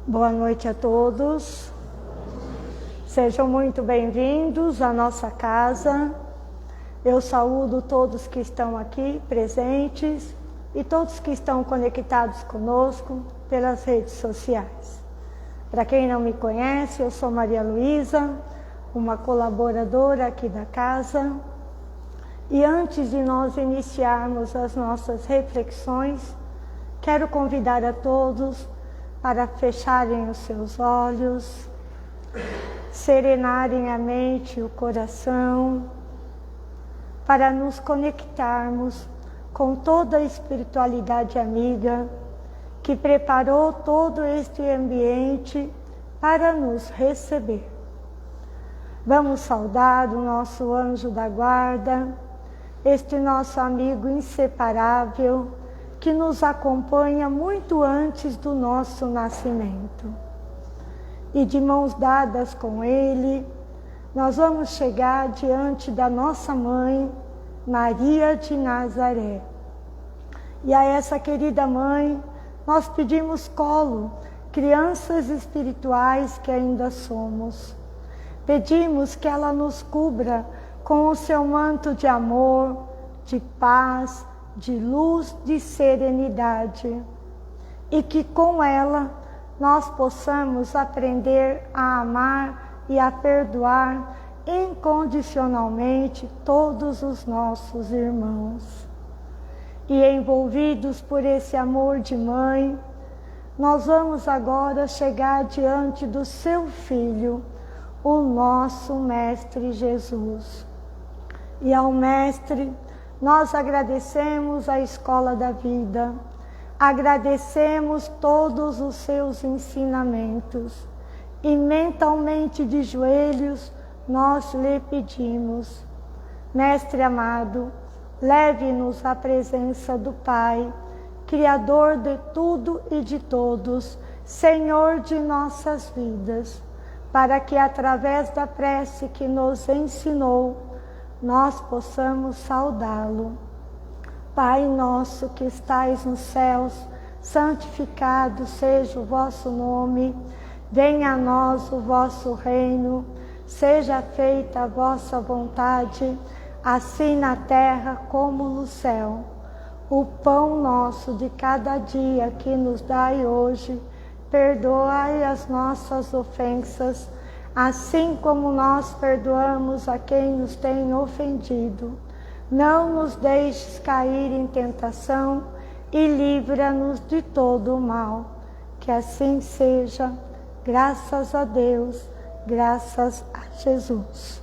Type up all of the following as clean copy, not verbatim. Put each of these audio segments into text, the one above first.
Boa noite a todos. Sejam muito bem-vindos à nossa casa. Eu saúdo todos que estão aqui presentes e todos que estão conectados conosco pelas redes sociais. Para quem não me conhece, eu sou Maria Luísa, uma colaboradora aqui da casa. E antes de nós iniciarmos as nossas reflexões, quero convidar a todos para fecharem os seus olhos, serenarem a mente e o coração, para nos conectarmos com toda a espiritualidade amiga que preparou todo este ambiente para nos receber. Vamos saudar o nosso anjo da guarda, este nosso amigo inseparável, que nos acompanha muito antes do nosso nascimento. E de mãos dadas com ele, nós vamos chegar diante da nossa mãe, Maria de Nazaré. E a essa querida mãe, nós pedimos colo, crianças espirituais que ainda somos. Pedimos que ela nos cubra com o seu manto de amor, de paz, de luz, de serenidade, e que com ela nós possamos aprender a amar e a perdoar incondicionalmente todos os nossos irmãos. E envolvidos por esse amor de mãe, nós vamos agora chegar diante do seu Filho, o nosso Mestre Jesus. E ao Mestre, nós agradecemos a escola da vida, agradecemos todos os seus ensinamentos e mentalmente de joelhos nós lhe pedimos: Mestre amado, leve-nos à presença do Pai, Criador de tudo e de todos, Senhor de nossas vidas, para que através da prece que nos ensinou, nós possamos saudá-lo. Pai nosso que estais nos céus, santificado seja o vosso nome, venha a nós o vosso reino, seja feita a vossa vontade, assim na terra como no céu. O pão nosso de cada dia que nos dai hoje, perdoai as nossas ofensas, assim como nós perdoamos a quem nos tem ofendido. Não nos deixes cair em tentação e livra-nos de todo o mal. Que assim seja, graças a Deus, graças a Jesus.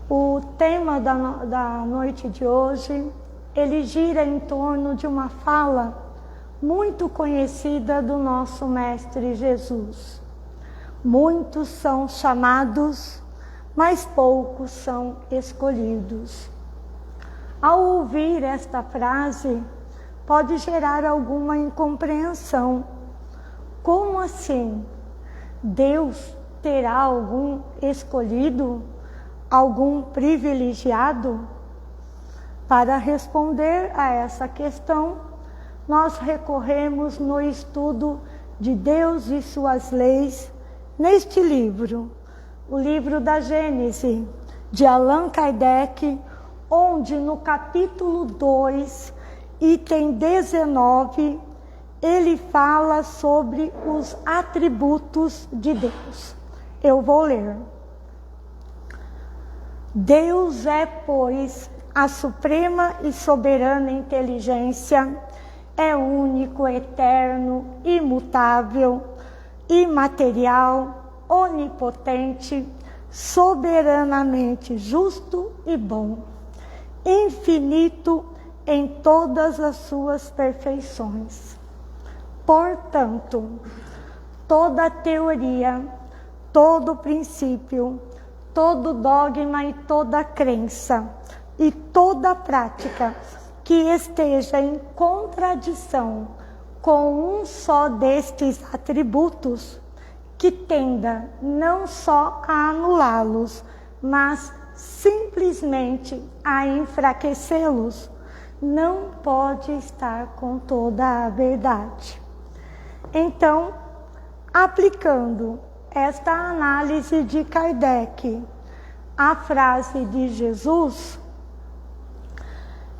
O tema da noite de hoje, ele gira em torno de uma fala muito conhecida do nosso Mestre Jesus. Muitos são chamados, mas poucos são escolhidos. Ao ouvir esta frase, pode gerar alguma incompreensão. Como assim? Deus terá algum escolhido? Algum privilegiado? Para responder a essa questão, nós recorremos no estudo de Deus e suas leis, neste livro, o livro da Gênese, de Allan Kardec, onde no capítulo 2, item 19, ele fala sobre os atributos de Deus. Eu vou ler. Deus é, pois, a suprema e soberana inteligência, é único, eterno, imutável, imaterial, onipotente, soberanamente justo e bom, infinito em todas as suas perfeições. Portanto, toda teoria, todo princípio, todo dogma e toda crença e toda prática que esteja em contradição com um só destes atributos, que tenda não só a anulá-los, mas simplesmente a enfraquecê-los, não pode estar com toda a verdade. Então, aplicando esta análise de Kardec à frase de Jesus,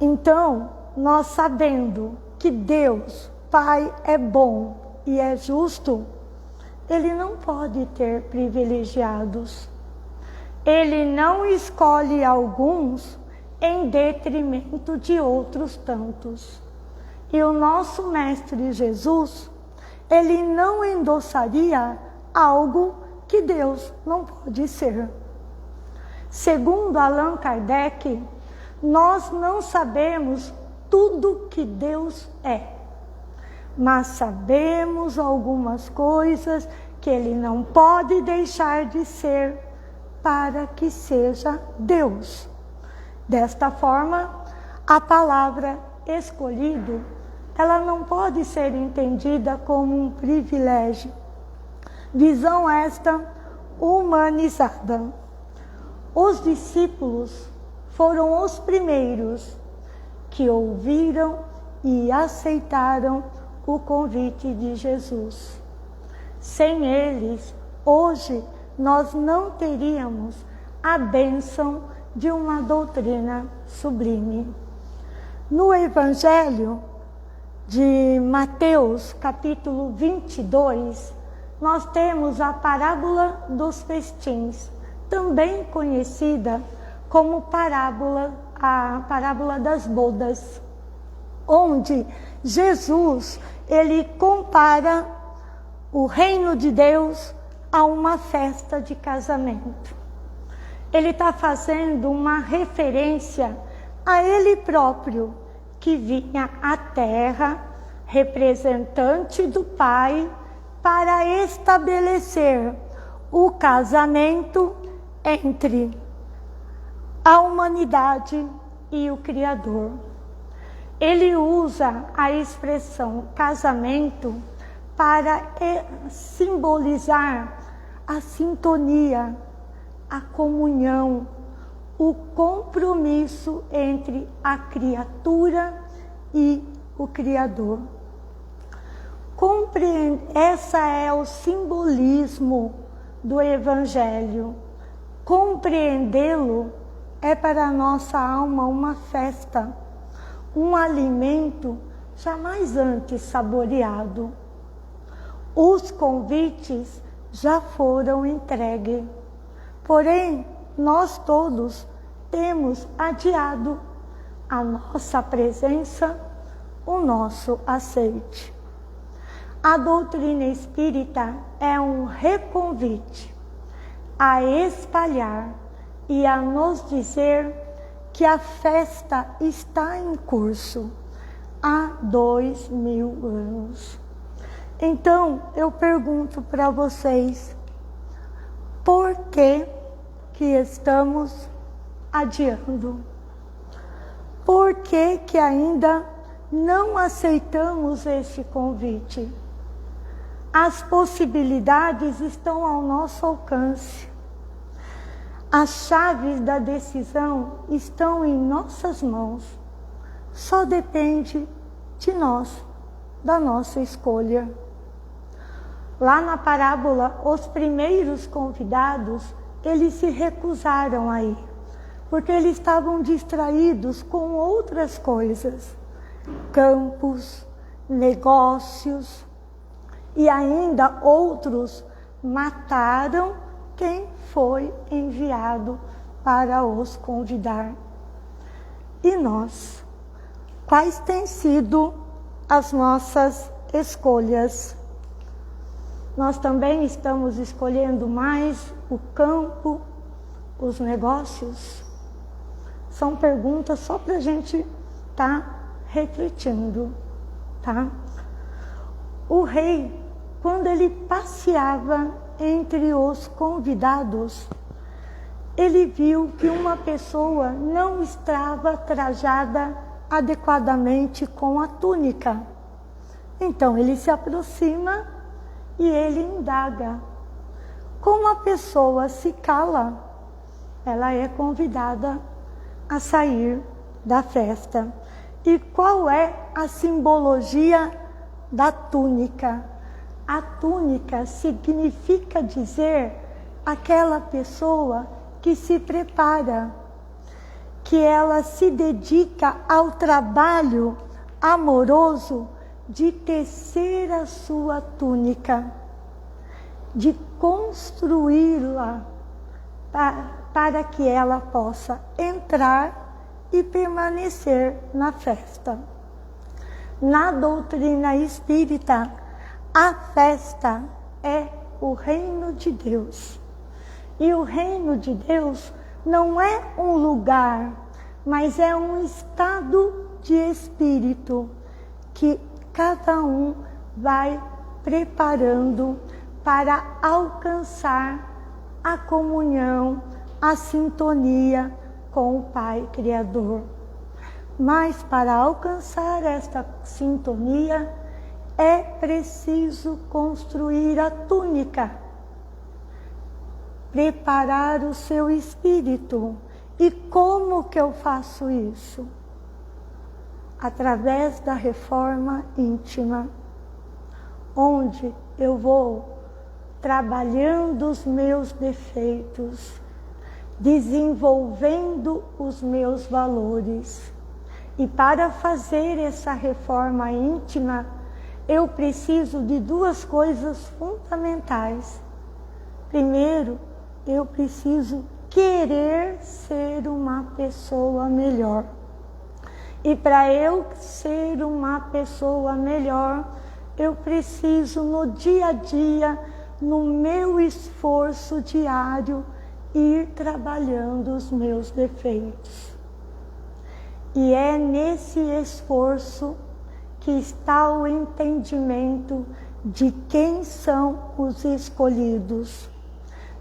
então, nós sabendo que Deus, Pai, é bom e é justo, Ele não pode ter privilegiados. Ele não escolhe alguns em detrimento de outros tantos. E o nosso Mestre Jesus, Ele não endossaria algo que Deus não pode ser. Segundo Allan Kardec, nós não sabemos tudo que Deus é, mas sabemos algumas coisas que Ele não pode deixar de ser para que seja Deus. Desta forma, a palavra escolhido, ela não pode ser entendida como um privilégio. Visão esta humanizada. Os discípulos foram os primeiros que ouviram e aceitaram o convite de Jesus. Sem eles, hoje, nós não teríamos a bênção de uma doutrina sublime. No Evangelho de Mateus, capítulo 22, nós temos a parábola dos festins, também conhecida como a parábola das bodas, onde Jesus, ele compara o reino de Deus a uma festa de casamento. Ele está fazendo uma referência a ele próprio, que vinha à terra, representante do Pai, para estabelecer o casamento entre a humanidade e o Criador. Ele usa a expressão casamento para simbolizar a sintonia, a comunhão, o compromisso entre a criatura e o Criador. Essa é o simbolismo do Evangelho. Compreendê-lo é para a nossa alma uma festa, um alimento jamais antes saboreado. Os convites já foram entregues, porém, nós todos temos adiado a nossa presença, o nosso aceite. A doutrina espírita é um reconvite a espalhar e a nos dizer que a festa está em curso há 2000 anos. Então, eu pergunto para vocês, por que estamos adiando? Por que ainda não aceitamos este convite? As possibilidades estão ao nosso alcance. As chaves da decisão estão em nossas mãos. Só depende de nós, da nossa escolha. Lá na parábola, os primeiros convidados, eles se recusaram a ir, porque eles estavam distraídos com outras coisas, campos, negócios, e ainda outros mataram quem foi enviado para os convidar. E nós? Quais têm sido as nossas escolhas? Nós também estamos escolhendo mais o campo, os negócios? São perguntas só para a gente estar refletindo, tá? O rei, quando ele passeava entre os convidados, ele viu que uma pessoa não estava trajada adequadamente com a túnica. Então ele se aproxima e ele indaga. Como a pessoa se cala? ela é convidada a sair da festa. E qual é a simbologia da túnica? A túnica significa dizer aquela pessoa que se prepara, que ela se dedica ao trabalho amoroso de tecer a sua túnica, de construí-la para que ela possa entrar e permanecer na festa. Na doutrina espírita, a festa é o reino de Deus. E o reino de Deus não é um lugar, mas é um estado de espírito que cada um vai preparando para alcançar a comunhão, a sintonia com o Pai Criador. Mas para alcançar esta sintonia, é preciso construir a túnica, preparar o seu espírito. E como que eu faço isso? Através da reforma íntima, onde eu vou trabalhando os meus defeitos, desenvolvendo os meus valores. E para fazer essa reforma íntima, eu preciso de duas coisas fundamentais. Primeiro, eu preciso querer ser uma pessoa melhor. E para eu ser uma pessoa melhor, eu preciso no dia a dia, no meu esforço diário, ir trabalhando os meus defeitos. E é nesse esforço que está o entendimento de quem são os escolhidos.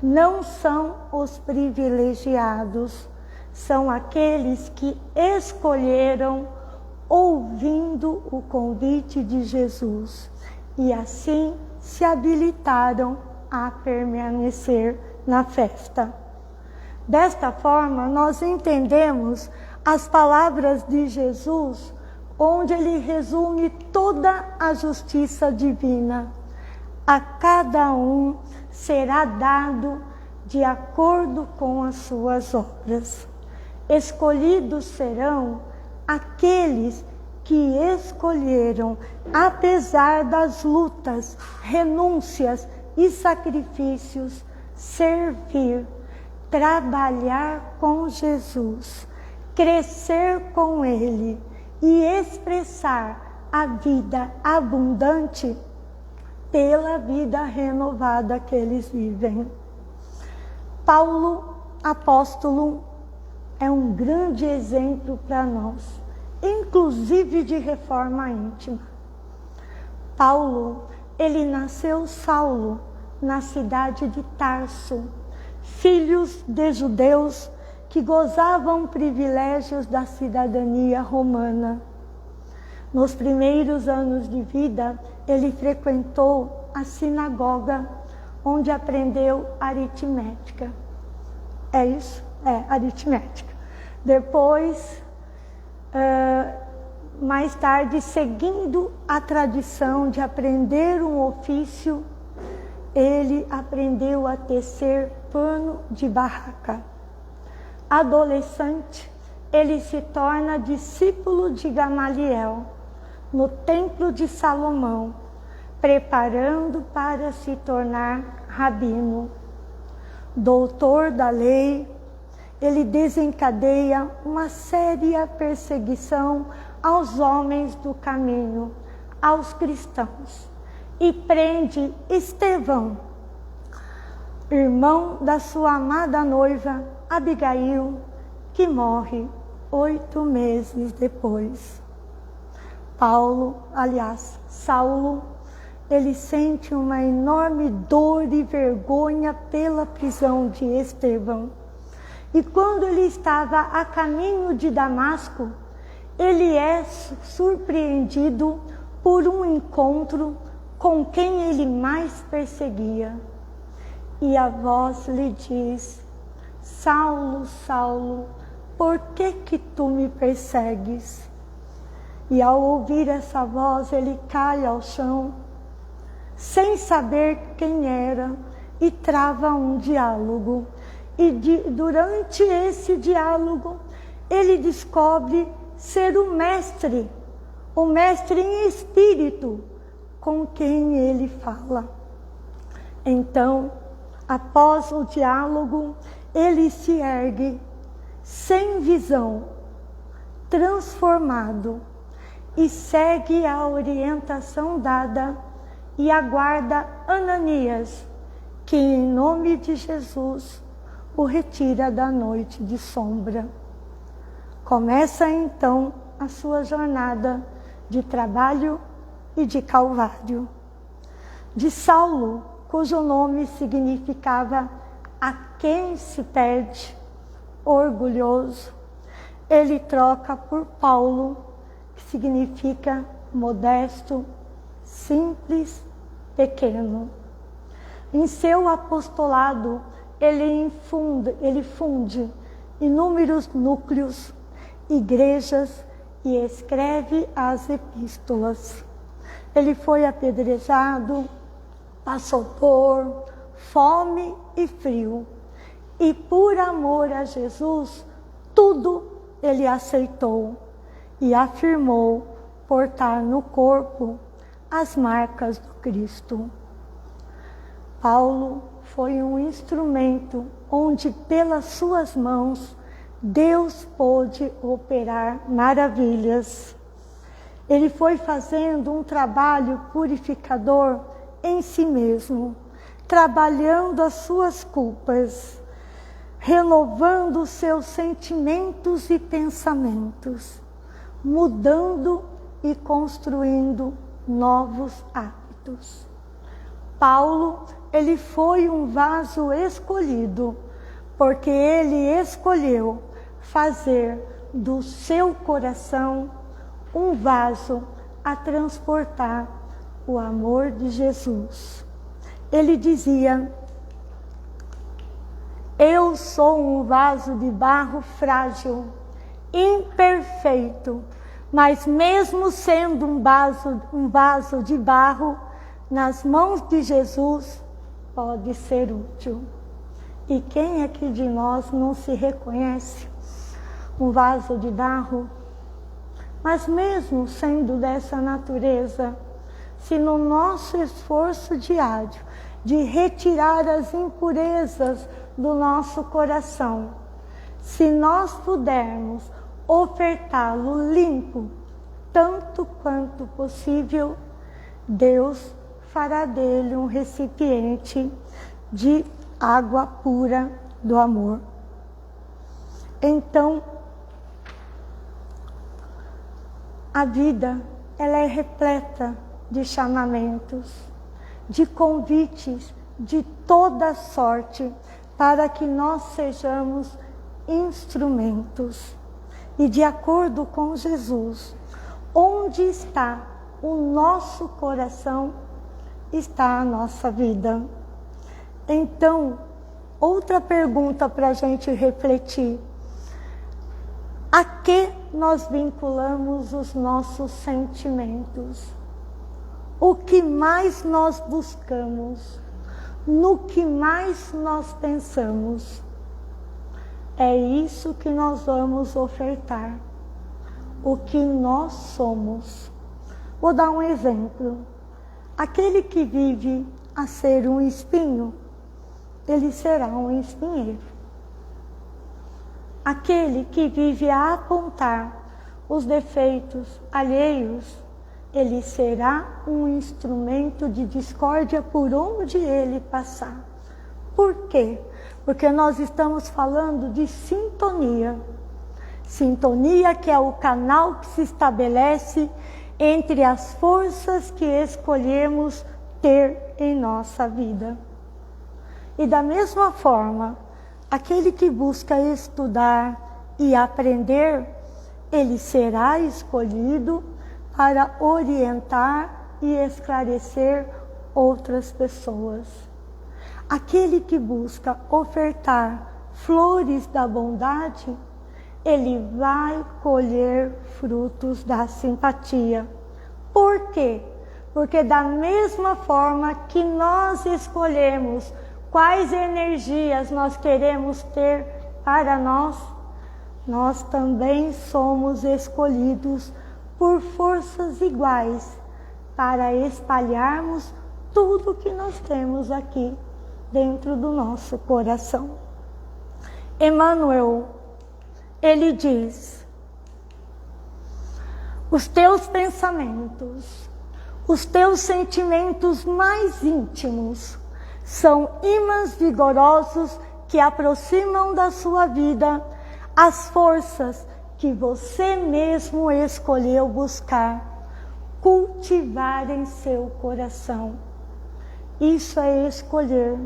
Não são os privilegiados, são aqueles que escolheram ouvindo o convite de Jesus e assim se habilitaram a permanecer na festa. Desta forma, nós entendemos as palavras de Jesus, onde ele resume toda a justiça divina. A cada um será dado de acordo com as suas obras. Escolhidos serão aqueles que escolheram, apesar das lutas, renúncias e sacrifícios, servir, trabalhar com Jesus, crescer com Ele e expressar a vida abundante pela vida renovada que eles vivem. Paulo, apóstolo, é um grande exemplo para nós, inclusive de reforma íntima. Paulo, ele nasceu Saulo, na cidade de Tarso, filhos de judeus que gozavam privilégios da cidadania romana. Nos primeiros anos de vida, ele frequentou a sinagoga, onde aprendeu aritmética. É isso? É, aritmética. Depois, mais tarde, seguindo a tradição de aprender um ofício, ele aprendeu a tecer pano de barraca. Adolescente, ele se torna discípulo de Gamaliel, no Templo de Salomão, preparando para se tornar rabino. Doutor da lei, ele desencadeia uma séria perseguição aos homens do caminho, aos cristãos, e prende Estevão, irmão da sua amada noiva Abigail, que morre 8 meses depois. Saulo, ele sente uma enorme dor e vergonha pela prisão de Estevão. E quando ele estava a caminho de Damasco, ele é surpreendido por um encontro com quem ele mais perseguia. E a voz lhe diz: Saulo, Saulo, por que tu me persegues? E ao ouvir essa voz, ele cai ao chão, sem saber quem era, e trava um diálogo. E durante esse diálogo, ele descobre ser o mestre em espírito, com quem ele fala. Então, após o diálogo, ele se ergue, sem visão, transformado, e segue a orientação dada e aguarda Ananias, que em nome de Jesus o retira da noite de sombra. Começa então a sua jornada de trabalho e de calvário. De Saulo, cujo nome significava a quem se perde, orgulhoso, ele troca por Paulo, que significa modesto, simples, pequeno. Em seu apostolado, ele funde inúmeros núcleos, igrejas e escreve as epístolas. Ele foi apedrejado, passou por fome e frio, e por amor a Jesus, tudo ele aceitou e afirmou portar no corpo as marcas do Cristo. Paulo foi um instrumento onde, pelas suas mãos, Deus pôde operar maravilhas. Ele foi fazendo um trabalho purificador em si mesmo, trabalhando as suas culpas, renovando os seus sentimentos e pensamentos, mudando e construindo novos hábitos. Paulo, ele foi um vaso escolhido, porque ele escolheu fazer do seu coração um vaso a transportar o amor de Jesus. Ele dizia: eu sou um vaso de barro frágil, imperfeito, mas mesmo sendo um vaso de barro, nas mãos de Jesus, pode ser útil. E quem aqui de nós não se reconhece um vaso de barro? Mas mesmo sendo dessa natureza, se no nosso esforço diário de retirar as impurezas do nosso coração, se nós pudermos ofertá-lo limpo, tanto quanto possível, Deus fará dele um recipiente de água pura do amor. Então, a vida, ela é repleta de chamamentos, de convites de toda sorte, para que nós sejamos instrumentos. E de acordo com Jesus, onde está o nosso coração, está a nossa vida. Então, outra pergunta para a gente refletir: a que nós vinculamos os nossos sentimentos? O que mais nós buscamos? No que mais nós pensamos? É isso que nós vamos ofertar. O que nós somos. Vou dar um exemplo. Aquele que vive a ser um espinho, ele será um espinheiro. Aquele que vive a apontar os defeitos alheios, ele será um instrumento de discórdia por onde ele passar. Por quê? Porque nós estamos falando de sintonia. Sintonia, que é o canal que se estabelece entre as forças que escolhemos ter em nossa vida. E da mesma forma, aquele que busca estudar e aprender, ele será escolhido para orientar e esclarecer outras pessoas. Aquele que busca ofertar flores da bondade, ele vai colher frutos da simpatia. Por quê? Porque da mesma forma que nós escolhemos quais energias nós queremos ter para nós, nós também somos escolhidos por forças iguais para espalharmos tudo que nós temos aqui dentro do nosso coração. Emmanuel, ele diz: os teus pensamentos, os teus sentimentos mais íntimos são ímãs vigorosos que aproximam da sua vida as forças que você mesmo escolheu buscar, cultivar em seu coração. Isso é escolher,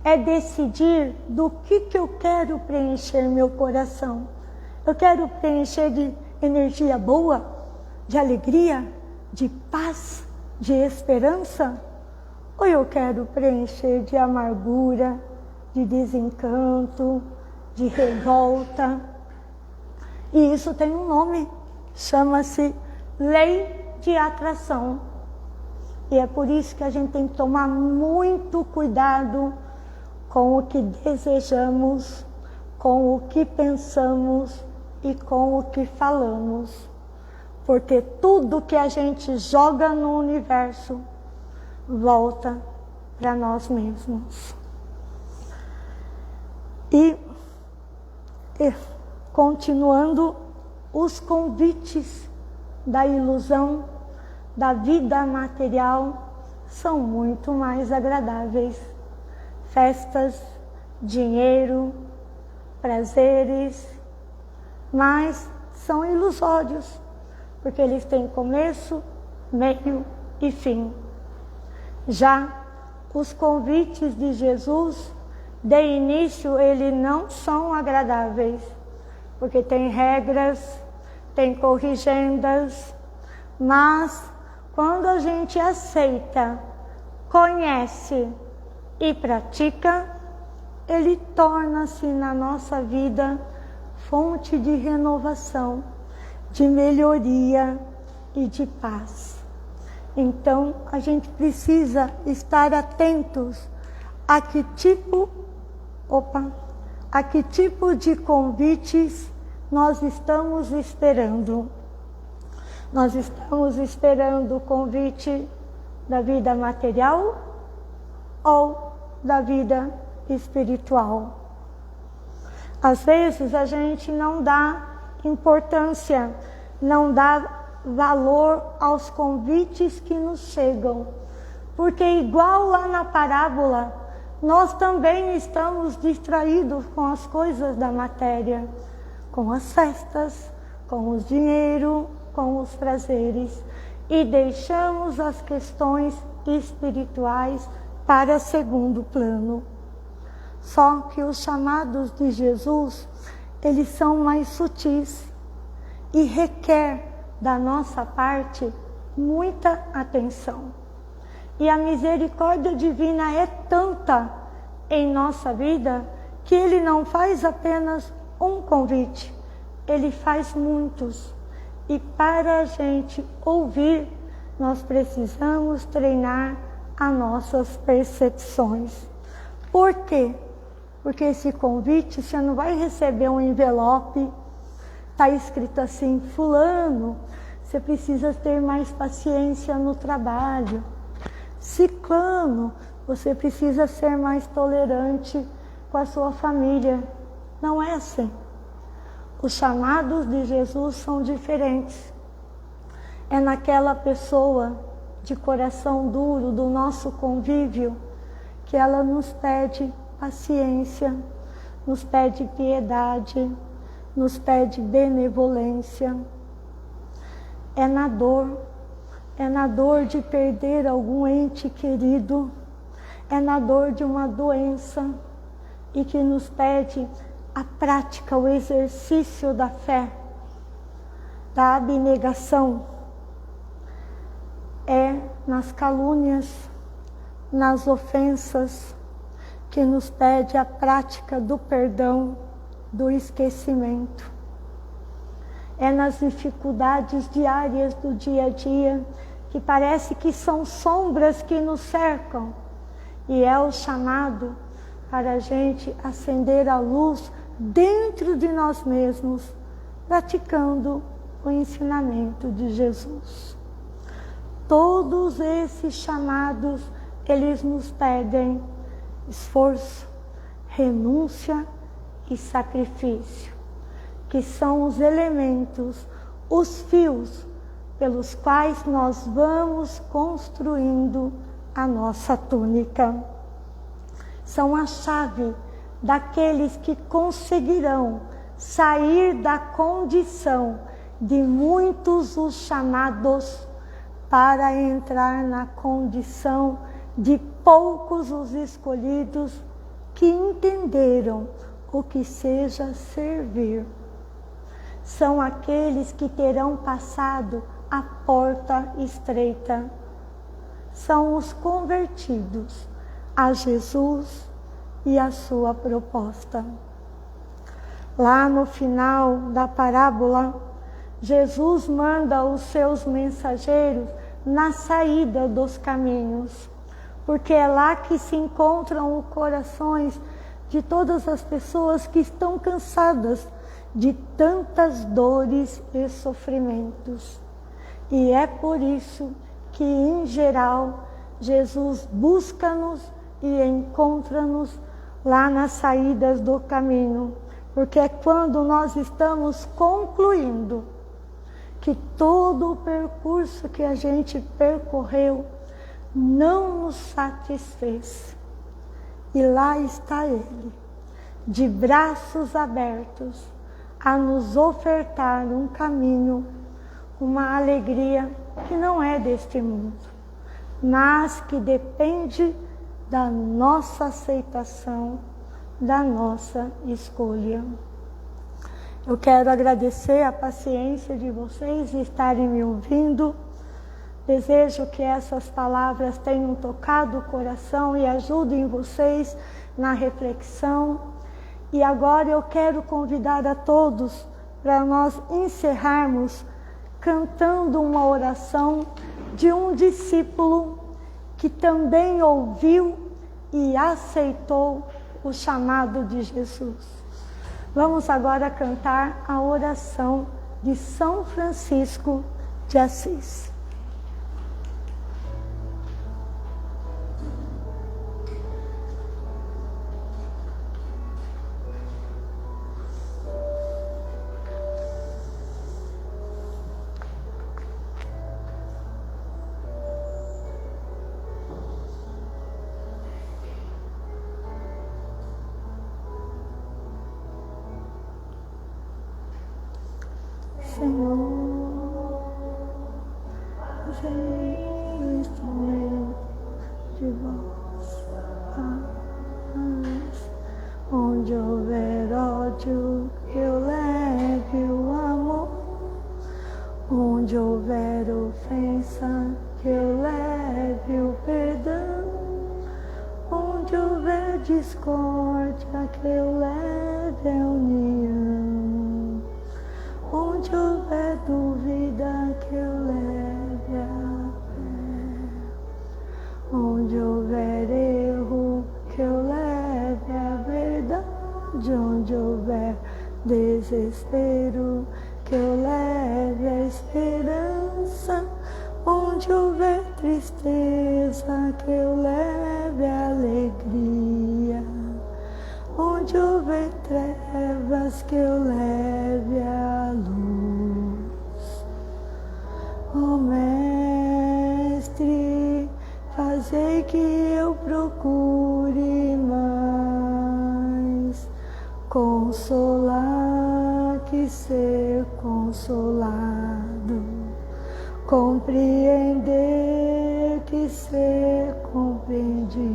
é decidir do que eu quero preencher meu coração. Eu quero preencher de energia boa, de alegria, de paz, de esperança? Ou eu quero preencher de amargura, de desencanto, de revolta? E isso tem um nome, chama-se lei de atração. E é por isso que a gente tem que tomar muito cuidado com o que desejamos, com o que pensamos e com o que falamos. Porque tudo que a gente joga no universo volta para nós mesmos. E continuando, os convites da ilusão da vida material são muito mais agradáveis. Festas, dinheiro, prazeres, mas são ilusórios, porque eles têm começo, meio e fim. Já os convites de Jesus, de início, eles não são agradáveis, porque tem regras, tem corrigendas, mas quando a gente aceita, conhece e pratica, ele torna-se na nossa vida fonte de renovação, de melhoria e de paz. Então, a gente precisa estar atentos a que tipo de convites nós estamos esperando. Nós estamos esperando o convite da vida material ou da vida espiritual? Às vezes a gente não dá importância, não dá valor aos convites que nos chegam, porque igual lá na parábola, nós também estamos distraídos com as coisas da matéria, com as festas, com o dinheiro, com os prazeres, e deixamos as questões espirituais para segundo plano. Só que os chamados de Jesus, eles são mais sutis e requer da nossa parte muita atenção. E a misericórdia divina é tanta em nossa vida que ele não faz apenas um convite, ele faz muitos. E para a gente ouvir, nós precisamos treinar as nossas percepções. Por quê? Porque esse convite, você não vai receber um envelope, está escrito assim: fulano, você precisa ter mais paciência no trabalho. Ciclano, você precisa ser mais tolerante com a sua família. Não é assim. Os chamados de Jesus são diferentes. É naquela pessoa de coração duro do nosso convívio que ela nos pede paciência, nos pede piedade, nos pede benevolência. É na dor de perder algum ente querido, é na dor de uma doença, e que nos pede a prática, o exercício da fé, da abnegação. É nas calúnias, nas ofensas, que nos pede a prática do perdão, do esquecimento. É nas dificuldades diárias do dia a dia, que parece que são sombras que nos cercam, e é o chamado para a gente acender a luz dentro de nós mesmos, praticando o ensinamento de Jesus. Todos esses chamados, eles nos pedem esforço, renúncia e sacrifício, que são os elementos, os fios pelos quais nós vamos construindo a nossa túnica. São a chave daqueles que conseguirão sair da condição de muitos os chamados para entrar na condição de poucos os escolhidos que entenderam o que seja servir. São aqueles que terão passado a porta estreita. São os convertidos a Jesus e a sua proposta. Lá no final da parábola, Jesus manda os seus mensageiros na saída dos caminhos, porque é lá que se encontram os corações de todas as pessoas que estão cansadas de tantas dores e sofrimentos. E é por isso que, em geral, Jesus busca-nos e encontra-nos lá nas saídas do caminho, porque é quando nós estamos concluindo que todo o percurso que a gente percorreu não nos satisfez. E lá está Ele, de braços abertos, a nos ofertar um caminho, uma alegria que não é deste mundo, mas que depende da nossa aceitação, da nossa escolha. Eu quero agradecer a paciência de vocês de estarem me ouvindo. Desejo que essas palavras tenham tocado o coração e ajudem vocês na reflexão. E agora eu quero convidar a todos para nós encerrarmos cantando uma oração de um discípulo que também ouviu e aceitou o chamado de Jesus. Vamos agora cantar a oração de São Francisco de Assis. Senhor, seja o instrumento de vossa paz. Onde houver ódio, que eu leve o amor. Onde houver ofensa, que eu leve o perdão. Onde houver discórdia, que eu leve a união. Onde houver dúvida, que eu leve a fé. Onde houver erro, que eu leve a verdade. Onde houver desespero, que eu leve a esperança. Onde houver tristeza, que eu leve a alegria. Onde houver trevas, que eu leve a luz. Ó Mestre, fazei que eu procure mais consolar que ser consolado, compreender que ser compreendido,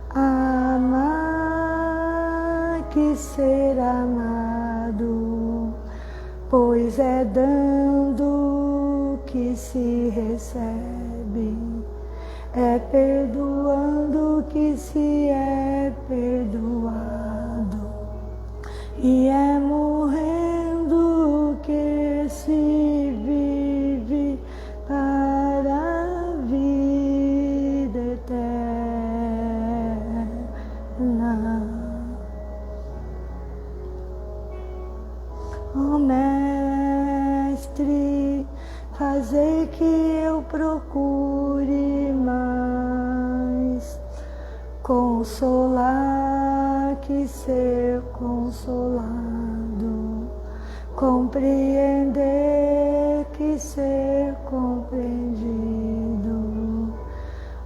amar que ser amado, pois é dando que se recebe, é perdoando que se é perdoado, e é morrendo que se vive para a vida eterna. Ó Mestre, fazei que eu procure mais consolar que ser consolado, compreender que ser compreendido,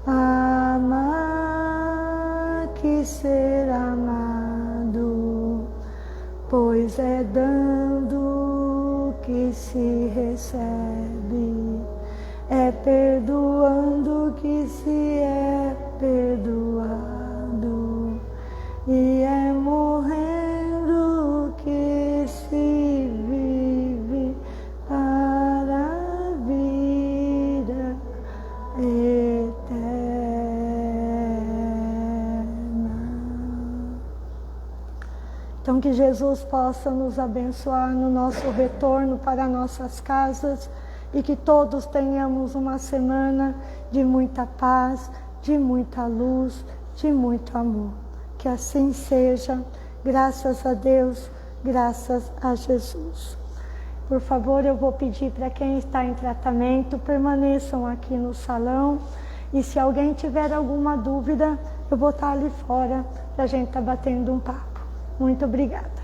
amar que ser amado, pois é dando que se recebe, é perdoando que se é perdoado, e é morrendo que se vive para a vida eterna. Então que Jesus possa nos abençoar no nosso retorno para nossas casas e que todos tenhamos uma semana de muita paz, de muita luz, de muito amor. Que assim seja, graças a Deus, graças a Jesus. Por favor, eu vou pedir para quem está em tratamento, permaneçam aqui no salão. E se alguém tiver alguma dúvida, eu vou estar ali fora para a gente estar batendo um papo. Muito obrigada.